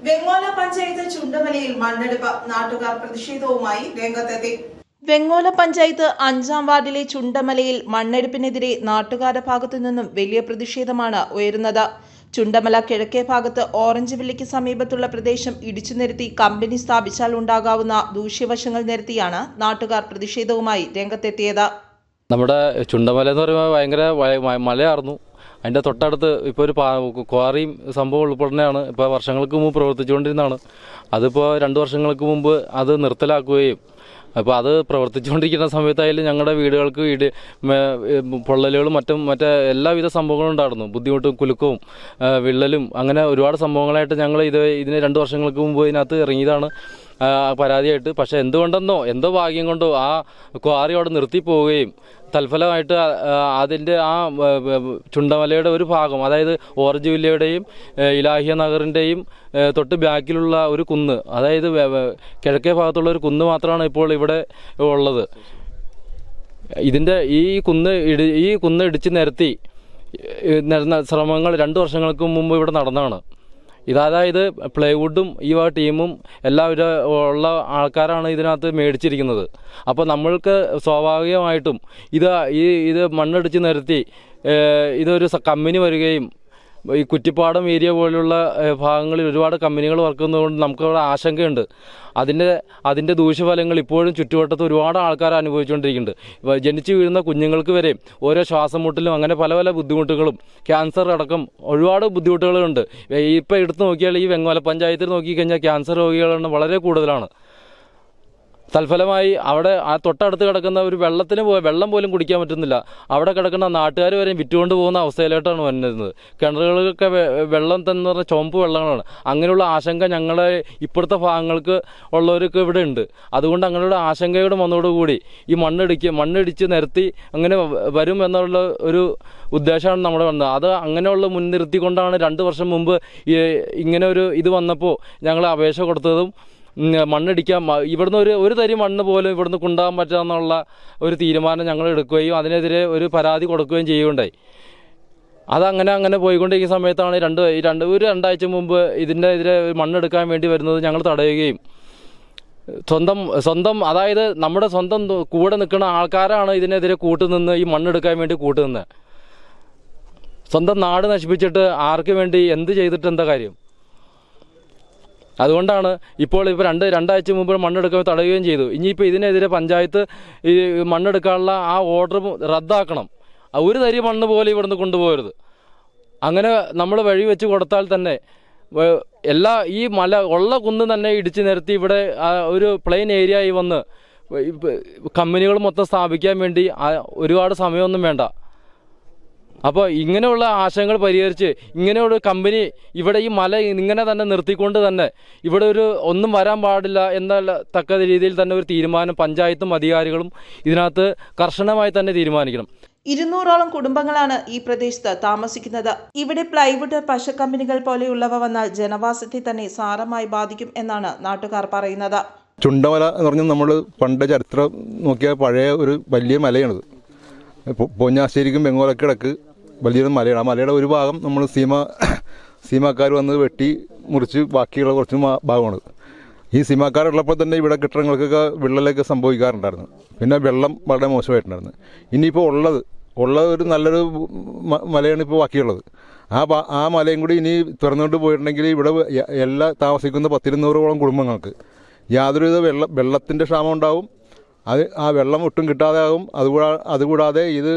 വെങ്ങോല പഞ്ചായത്ത് ചുണ്ടമലയിൽ മണ്ണെടുപ്പ് നാട്ടുകാർ പ്രതിഷേധവുമായി രംഗത്തെത്തി. വെങ്ങോല പഞ്ചായത്ത് 5-ാം വാർഡിലെ ചുണ്ടമലയിൽ മണ്ണെടുപ്പിനെതിരെ നാട്ടുകാരുടെ ഭാഗത്തു നിന്നും വലിയ പ്രതിഷേധമാണ് ഉയരുന്നത്. ചുണ്ടമല കിഴക്കേ ഭാഗത്ത് ഓറഞ്ച് വില്ലയ്ക്ക് സമീപത്തുള്ള പ്രദേശം ഇടിച്ചു നിരത്തി കമ്പനി സ്ഥാപിച്ചാൽ ഉണ്ടാകാവുന്ന ദൂഷ്യവശങ്ങൾ നിരത്തിയാണ് നാട്ടുകാർ പ്രതിഷേധവുമായി രംഗത്തെത്തിയത്. നമ്മുടെ ചുണ്ടമല എന്ന് പറയുമ്പോൾ ഭയങ്കര മലയായിരുന്നു. അതിൻ്റെ തൊട്ടടുത്ത് ഇപ്പോൾ ഒരു ക്വാറിയും സംഭവം ഉൾപ്പെടുന്നതാണ്. ഇപ്പോൾ വർഷങ്ങൾക്ക് മുമ്പ് പ്രവർത്തിച്ചുകൊണ്ടിരുന്നതാണ്. അതിപ്പോൾ 2 വർഷങ്ങൾക്ക് മുമ്പ് അത് നിർത്തലാക്കുകയും അപ്പോൾ അത് പ്രവർത്തിച്ചുകൊണ്ടിരിക്കുന്ന സമയത്തായാലും ഞങ്ങളുടെ വീടുകൾക്ക് പൊള്ളലുകളും മറ്റേ എല്ലാവിധ സംഭവങ്ങളും ഉണ്ടായിരുന്നു. ബുദ്ധിമുട്ടും കുലുക്കവും വിള്ളലും അങ്ങനെ ഒരുപാട് സംഭവങ്ങളായിട്ട് ഞങ്ങൾ ഇതിന് 2 വർഷങ്ങൾക്ക് മുമ്പ് ഇതിനകത്ത് ഇറങ്ങിയതാണ് പരാതിയായിട്ട്. പക്ഷേ എന്തുകൊണ്ടെന്നോ എന്തോ ഭാഗ്യം കൊണ്ടോ ആ ക്വാറി അവിടെ നിർത്തിപ്പോവുകയും തൽഫലമായിട്ട് അതിൻ്റെ ആ ചുണ്ടമലയുടെ ഒരു ഭാഗം, അതായത് ഓറഞ്ച് വില്ലയുടെയും ഇലാഹിയ നഗറിൻ്റെയും തൊട്ട് ബാക്കിലുള്ള ഒരു കുന്ന്, അതായത് കിഴക്കേ ഭാഗത്തുള്ള ഒരു കുന്ന് മാത്രമാണ് ഇപ്പോൾ ഇവിടെ ഉള്ളത്. ഇതിൻ്റെ ഈ കുന്ന് ഇടിച്ച് നിരത്തി ശ്രമങ്ങൾ 2 വർഷങ്ങൾക്ക് മുമ്പ് ഇവിടെ നടന്നതാണ്. അതായത് പ്ലൈവുഡും ഈ ടീമും എല്ലാവരും ഉള്ള ആൾക്കാരാണ് ഇതിനകത്ത് മേടിച്ചിരിക്കുന്നത്. അപ്പോൾ നമ്മൾക്ക് സ്വാഭാവികമായിട്ടും ഇത് മണ്ണിടിച്ച് നിരത്തി ഇതൊരു കമ്പനി വരികയും ഈ കുറ്റിപ്പാടം ഏരിയ പോലുള്ള ഭാഗങ്ങളിൽ ഒരുപാട് കമ്പനികൾ വർക്കുന്നതുകൊണ്ട് നമുക്കവിടെ ആശങ്കയുണ്ട്. അതിൻ്റെ ദൂഷ്യഫലങ്ങൾ ഇപ്പോഴും ചുറ്റുവട്ടത്ത് ഒരുപാട് ആൾക്കാർ അനുഭവിച്ചുകൊണ്ടിരിക്കുന്നുണ്ട്. ജനിച്ചു വീഴുന്ന കുഞ്ഞുങ്ങൾക്ക് വരെ ഓരോ ശ്വാസം മുട്ടലും അങ്ങനെ പല പല ബുദ്ധിമുട്ടുകളും, ക്യാൻസർ അടക്കം ഒരുപാട് ബുദ്ധിമുട്ടുകളുണ്ട്. ഇപ്പോൾ എടുത്തു നോക്കിയാൽ ഈ വെങ്ങോല പഞ്ചായത്തിൽ നോക്കിക്കഴിഞ്ഞാൽ ക്യാൻസർ രോഗികളെണ്ണം വളരെ കൂടുതലാണ്. തൽഫലമായി അവിടെ ആ തൊട്ടടുത്ത് കിടക്കുന്ന ഒരു വെള്ളം പോലും കുടിക്കാൻ പറ്റുന്നില്ല. അവിടെ കിടക്കുന്ന നാട്ടുകാർ വരെ വിറ്റുകൊണ്ട് പോകുന്ന അവസ്ഥയിലോട്ടാണ് വരുന്നത്. കിണറുകളൊക്കെ വെള്ളം തന്നെ പറഞ്ഞാൽ ചുവപ്പ് വെള്ളങ്ങളാണ്. അങ്ങനെയുള്ള ആശങ്ക ഞങ്ങളെ ഇപ്പോഴത്തെ ഭാഗങ്ങൾക്ക് ഉള്ളവർക്ക് ഇവിടെ ഉണ്ട്. അതുകൊണ്ട് അങ്ങനെയുള്ള ആശങ്കയുടെ വന്നതോടുകൂടി ഈ മണ്ണിടിച്ച് നിരത്തി അങ്ങനെ വരും എന്നുള്ള ഒരു ഉദ്ദേശമാണ് നമ്മുടെ വന്നത്. അത് അങ്ങനെയുള്ള മുൻനിർത്തിക്കൊണ്ടാണ് 2 വർഷം മുമ്പ് ഇങ്ങനെ ഇത് വന്നപ്പോൾ ഞങ്ങൾ അപേക്ഷ കൊടുത്തതും മണ്ണിടിക്കാൻ ഇവിടുന്ന് ഒരു തരി മണ്ണ് പോലും ഇവിടുന്ന് കൊണ്ടുപോകാൻ പറ്റാമെന്നുള്ള ഒരു തീരുമാനം ഞങ്ങൾ എടുക്കുകയും അതിനെതിരെ ഒരു പരാതി കൊടുക്കുകയും ചെയ്യുകയുണ്ടായി. അതങ്ങനെ പോയിക്കൊണ്ടിരിക്കുന്ന സമയത്താണ് 2 ആഴ്ച മുമ്പ് ഇതിനെതിരെ മണ്ണെടുക്കാൻ വേണ്ടി വരുന്നത് ഞങ്ങൾ തടയുകയും സ്വന്തം അതായത് നമ്മുടെ സ്വന്തം കൂടെ നിൽക്കുന്ന ആൾക്കാരാണ് ഇതിനെതിരെ കൂട്ടുനിന്ന് ഈ മണ്ണെടുക്കാൻ വേണ്ടി കൂട്ടുനിന്ന് സ്വന്തം നാട് നശിപ്പിച്ചിട്ട് ആർക്ക് വേണ്ടി എന്ത് ചെയ്തിട്ട് എന്താ കാര്യം? അതുകൊണ്ടാണ് ഇപ്പോൾ 2 ആഴ്ച മുമ്പ് മണ്ണെടുക്കാൻ തടയുകയും ചെയ്തു. ഇനിയിപ്പോൾ ഇതിനെതിരെ പഞ്ചായത്ത് ഈ മണ്ണെടുക്കാനുള്ള ആ ഓർഡർ റദ്ദാക്കണം. ഒരു തരി മണ്ണ് പോലും ഇവിടുന്ന് കൊണ്ടുപോകരുത്. അങ്ങനെ നമ്മൾ വഴി വെച്ച് കൊടുത്താൽ തന്നെ ഈ ഉള്ള കുന്ന് തന്നെ ഇടിച്ചു നിരത്തി ഇവിടെ ഒരു പ്ലെയിൻ ഏരിയ ആയി വന്ന് കമ്പനികൾ മൊത്തം സ്ഥാപിക്കാൻ വേണ്ടി ഒരുപാട് സമയമൊന്നും വേണ്ട. അപ്പോൾ ഇങ്ങനെയുള്ള ആശങ്കകൾ പരിഹരിച്ച് ഇങ്ങനെയുള്ള കമ്പനി ഇവിടെ ഈ മല ഇങ്ങനെ തന്നെ നിർത്തിക്കൊണ്ട് തന്നെ ഇവിടെ ഒന്നും വരാൻ പാടില്ല എന്നുള്ള തക്ക രീതിയിൽ തന്നെ ഒരു തീരുമാനം പഞ്ചായത്തും അധികാരികളും ഇതിനകത്ത് കർശനമായി തന്നെ തീരുമാനിക്കണം. 200ഓളം കുടുംബങ്ങളാണ് ഈ പ്രദേശത്ത് താമസിക്കുന്നത്. ഇവിടെ പ്ലൈവുഡ്, പശക്കമ്പനികൾ പോലെയുള്ളവ വന്നാൽ ജനവാസത്തെ തന്നെ സാരമായി ബാധിക്കും എന്നാണ് നാട്ടുകാർ പറയുന്നത്. ചുണ്ടമല എന്ന് പറഞ്ഞാൽ നമ്മൾ പണ്ട് ചരിത്രം നോക്കിയാൽ പഴയ ഒരു വലിയ മലയാണിത്. പൊന്നാശ്ശേരിക്കും വെങ്ങോലക്കിടക്ക് വലിയൊരു മലയാണ്. ആ മലയുടെ ഒരു ഭാഗം നമ്മൾ സീമാക്കാർ വന്ന് വെട്ടി മുറിച്ച് ബാക്കിയുള്ള കുറച്ച് ഭാഗമാണ്. ഈ സീമാക്കാരുള്ളപ്പോൾ തന്നെ ഇവിടെ കെട്ടിടങ്ങൾക്കൊക്കെ വിള്ളലൊക്കെ സംഭവിക്കാറുണ്ടായിരുന്നു. പിന്നെ വെള്ളം വളരെ മോശമായിട്ടുണ്ടായിരുന്നു. ഇനിയിപ്പോൾ ഉള്ളത് ഒരു നല്ലൊരു മലയാണ് ഇപ്പോൾ ബാക്കിയുള്ളത്. ആ മലയും കൂടി ഇനി തുറന്നുകൊണ്ട് പോയിട്ടുണ്ടെങ്കിൽ ഇവിടെ എല്ലാ താമസിക്കുന്ന 100-200ഓളം കുടുംബങ്ങൾക്ക് യാതൊരുവിധ വെള്ളത്തിൻ്റെ ക്ഷാമം ഉണ്ടാവും. ആ വെള്ളം ഒട്ടും കിട്ടാതെ ആകും. അതുകൂടാതെ ഇത്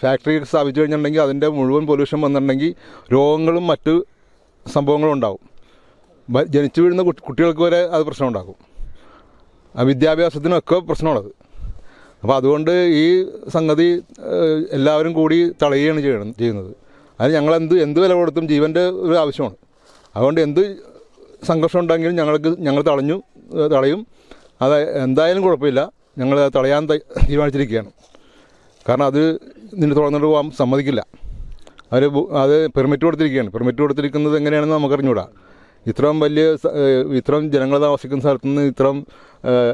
ഫാക്ടറി സ്ഥാപിച്ചു കഴിഞ്ഞിട്ടുണ്ടെങ്കിൽ അതിൻ്റെ മുഴുവൻ പൊല്യൂഷൻ വന്നിട്ടുണ്ടെങ്കിൽ രോഗങ്ങളും മറ്റു സംഭവങ്ങളും ഉണ്ടാവും. ജനിച്ചു വീഴുന്ന കുട്ടികൾക്ക് വരെ അത് പ്രശ്നം ഉണ്ടാക്കും. വിദ്യാഭ്യാസത്തിനൊക്കെ പ്രശ്നമുള്ളത്. അപ്പോൾ അതുകൊണ്ട് ഈ സംഗതി എല്ലാവരും കൂടി തടയുകയാണ് ചെയ്യുന്നത്. അത് ഞങ്ങൾ എന്ത് വില കൊടുത്തും ജീവൻ്റെ ഒരു ആവശ്യമാണ്. അതുകൊണ്ട് എന്ത് സംഘർഷം ഉണ്ടെങ്കിലും ഞങ്ങൾ തടയും. അത് എന്തായാലും കുഴപ്പമില്ല. ഞങ്ങൾ തടയാൻ തീരുമാനിച്ചിരിക്കുകയാണ്. കാരണം അത് ഇതിന് തുറന്നിട്ട് പോകാൻ സമ്മതിക്കില്ല. അത് പെർമിറ്റ് കൊടുത്തിരിക്കുന്നത് എങ്ങനെയാണെന്ന് നമുക്കറിഞ്ഞൂടാ. ഇത്രയും ജനങ്ങൾ താമസിക്കുന്ന സ്ഥലത്തുനിന്ന്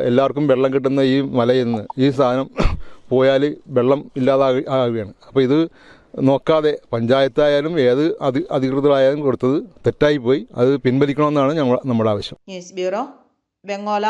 എല്ലാവർക്കും വെള്ളം കിട്ടുന്ന ഈ മലയിൽ നിന്ന് ഈ സാധനം പോയാൽ വെള്ളം ഇല്ലാതാകുകയാണ്. അപ്പോൾ ഇത് നോക്കാതെ പഞ്ചായത്തായാലും ഏത് അധികൃതരായാലും കൊടുത്തത് തെറ്റായിപ്പോയി. അത് പിൻവലിക്കണമെന്നാണ് നമ്മുടെ ആവശ്യം. News bureau, Vengola.